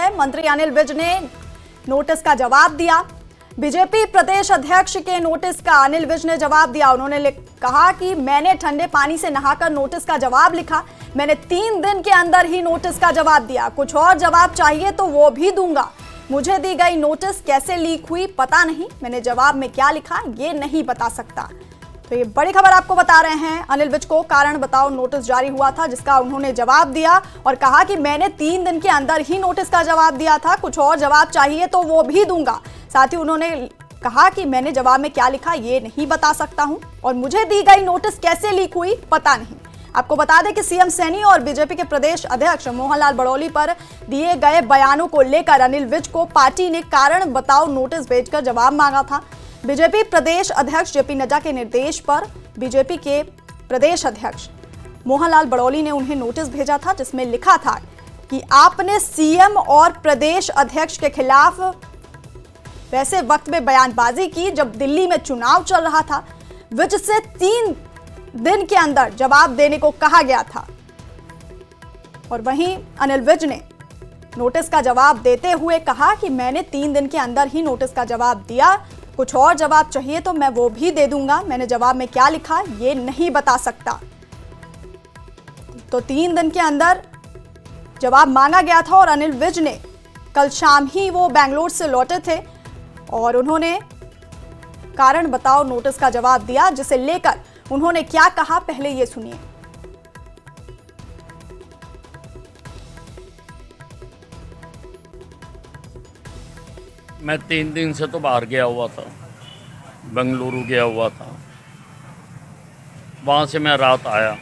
है। मंत्री अनिल विज ने नोटिस का जवाब दिया। बीजेपी प्रदेश अध्यक्ष के नोटिस का अनिल विज ने जवाब दिया। उन्होंने कहा कि मैंने ठंडे पानी से नहाकर नोटिस का जवाब लिखा। मैंने 3 दिन के अंदर ही नोटिस का जवाब दिया। कुछ और जवाब चाहिए तो वो भी दूंगा। मुझे दी गई नोटिस कैसे लीक हुई पता नहीं। मैंने जवाब में क्या लिखा ये नहीं बता सकता। तो ये बड़ी खबर आपको बता रहे हैं। अनिल विज को कारण बताओ नोटिस जारी हुआ था, जिसका उन्होंने जवाब दिया और कहा कि मैंने 3 दिन के अंदर ही नोटिस का जवाब दिया था। कुछ और जवाब चाहिए तो वो भी दूंगा। साथ ही उन्होंने कहा कि मैंने जवाब में क्या लिखा ये नहीं बता सकता हूं और मुझे दी गई नोटिस कैसे लीक हुई पता नहीं। आपको बता दें कि सीएम सैनी और बीजेपी के प्रदेश अध्यक्ष मोहनलाल बड़ौली पर दिए गए बयानों को लेकर अनिल विज को पार्टी ने कारण बताओ नोटिस भेजकर जवाब मांगा था। बीजेपी प्रदेश अध्यक्ष जेपी नड्डा के निर्देश पर बीजेपी के प्रदेश अध्यक्ष मोहनलाल बड़ौली ने उन्हें नोटिस भेजा था, जिसमें लिखा था कि आपने सीएम और प्रदेश अध्यक्ष के खिलाफ वैसे वक्त में बयानबाजी की जब दिल्ली में चुनाव चल रहा था। विज से 3 दिन के अंदर जवाब देने को कहा गया था और वहीं अनिल विज ने नोटिस का जवाब देते हुए कहा कि मैंने 3 दिन के अंदर ही नोटिस का जवाब दिया। कुछ और जवाब चाहिए तो मैं वो भी दे दूंगा। मैंने जवाब में क्या लिखा ये नहीं बता सकता। तो 3 दिन के अंदर जवाब मांगा गया था और अनिल विज ने कल शाम ही वो बेंगलोर से लौटे थे और उन्होंने कारण बताओ नोटिस का जवाब दिया, जिसे लेकर उन्होंने क्या कहा पहले ये सुनिए। मैं 3 दिन से तो बाहर गया हुआ था, बेंगलुरु गया हुआ था। वहाँ से मैं रात आया,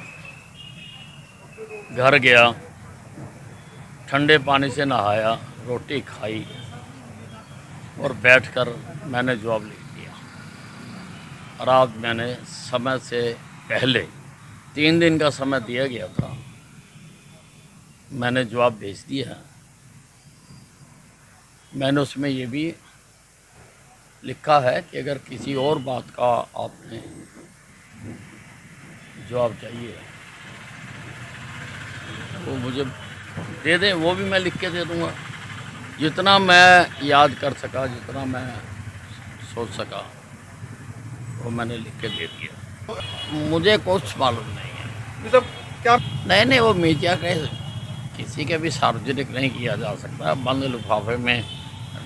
घर गया, ठंडे पानी से नहाया, रोटी खाई और बैठकर मैंने जवाब लिख दिया। और आज मैंने समय से पहले 3 दिन का समय दिया गया था, मैंने जवाब भेज दिया। मैंने उसमें ये भी लिखा है कि अगर किसी और बात का आपने जवाब चाहिए तो मुझे दे दें, वो भी मैं लिख के दे दूँगा। जितना मैं याद कर सका, जितना मैं सोच सका, वो मैंने लिख के दे दिया। मुझे कुछ मालूम नहीं है। मतलब क्या नहीं, वो मीडिया के किसी के भी सार्वजनिक नहीं किया जा सकता। बंद लिफाफे में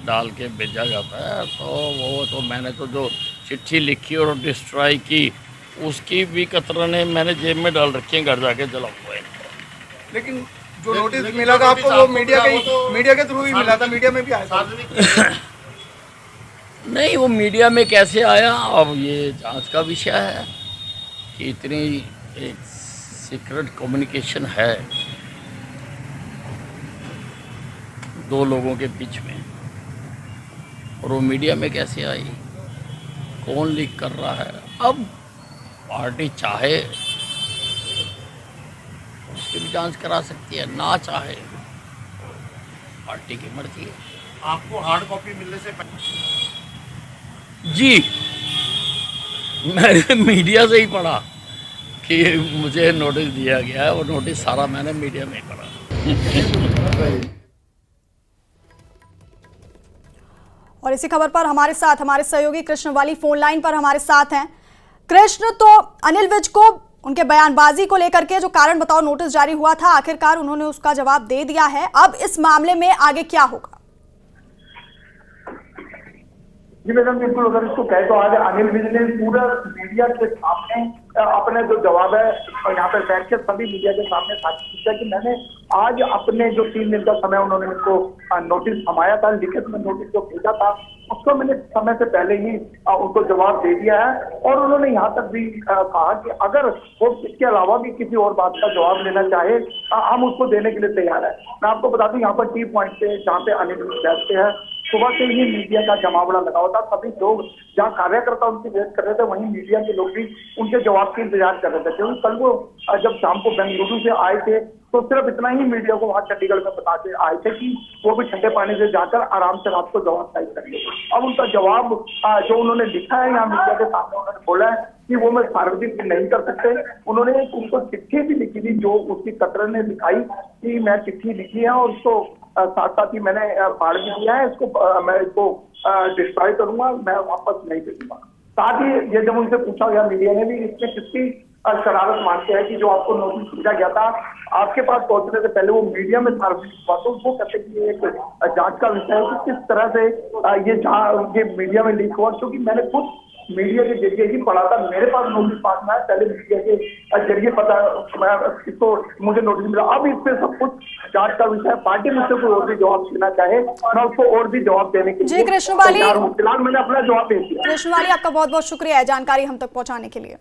डाल के भेजा जाता है। तो वो तो मैंने तो जो चिट्ठी लिखी और डिस्ट्रॉय की, उसकी भी कतरने मैंने जेब में डाल रखी हैं, घर जाके जला हुआ है। लेकिन जो नोटिस मिला था आपको वो मीडिया के थ्रू ही मिला था, मीडिया में भी आया था। नहीं, वो मीडिया में कैसे आया अब ये जांच का विषय है कि इतनी एक सीक्रेट कम्युनिकेशन है 2 लोगों के बीच में, और वो मीडिया में कैसे आई, कौन लीक कर रहा है। अब पार्टी चाहे उसकी भी जांच करा सकती है, ना चाहे पार्टी की मर्जी है। आपको हार्ड कॉपी मिलने से जी, मैंने मीडिया से ही पढ़ा कि मुझे नोटिस दिया गया है, और नोटिस सारा मैंने मीडिया में ही पढ़ा। और इसी खबर पर हमारे साथ हमारे सहयोगी कृष्ण वाली फोन लाइन पर हमारे साथ हैं। कृष्ण, तो अनिल विज को उनके बयानबाजी को लेकर के जो कारण बताओ नोटिस जारी हुआ था, आखिरकार उन्होंने उसका जवाब दे दिया है। अब इस मामले में आगे क्या होगा? जी मैडम, बिल्कुल। अगर इसको कहे तो आज अनिल विज ने पूरा मीडिया के सामने अपने जो जवाब है यहाँ पे बैठ के सभी मीडिया के सामने साबित किया कि मैंने आज अपने जो 3 दिन का समय उन्होंने मुझको नोटिस थमाया था, लिखित में नोटिस जो भेजा था, उसको मैंने समय से पहले ही उनको जवाब दे दिया है। और उन्होंने यहाँ तक भी कहा कि अगर वो इसके अलावा भी किसी और बात का जवाब लेना चाहे, हम उसको देने के लिए तैयार है। मैं आपको बता दूं, यहाँ पर टी पॉइंट पे जहाँ पे अनिल विज बैठते हैं, सुबह से ही मीडिया का जमावड़ा लगा होता। सभी लोग जहाँ कार्यकर्ता उनकी वेट कर रहे थे, वहीं मीडिया के लोग भी उनके जवाब के इंतजार कर रहे थे। क्योंकि कल वो जब शाम को बेंगलुरु से आए थे तो सिर्फ इतना ही मीडिया को वहां चंडीगढ़ में बता के आए थे कि वो भी ठंडे पानी से जाकर आराम से रात को जवाब टाइप करेंगे। अब उनका जवाब जो उन्होंने लिखा है यहाँ मीडिया के सामने, उन्होंने बोला है कि वो मैं सार्वजनिक नहीं कर सकते। उन्होंने उनको चिट्ठी भी लिखी थी, जो उसकी कतरन ने दिखाई कि मैं चिट्ठी लिखी है और उसको साथ साथ ही मैंने फाड़ भी दिया है, इसको मैं इसको डिस्ट्रॉय करूंगा, मैं वापस नहीं भेजूंगा। साथ ही ये जब उनसे पूछा गया मीडिया ने भी, इसमें कितनी शरारत मानते हैं कि जो आपको नोटिस भेजा गया था आपके पास पहुंचने से पहले वो मीडिया में सार्वजनिक हुआ, तो वो कहते हैं कि एक जांच का विषय है कि किस तरह से ये मीडिया में लीक हुआ, क्योंकि मैंने खुद मीडिया के जरिए ही पढ़ा था, मेरे पास नोटिस पास में पहले मीडिया के जरिए पता इसको मुझे नोटिस मिला। अब इस पे सब कुछ जांच का विषय है, पार्टी मुझसे कोई और भी जवाब देना चाहे मैं उसको और भी जवाब देने के लिए कृष्णवाली, फिलहाल मैंने अपना जवाब दे दिया। कृष्णवाली, आपका बहुत बहुत शुक्रिया है जानकारी हम तक पहुंचाने के लिए।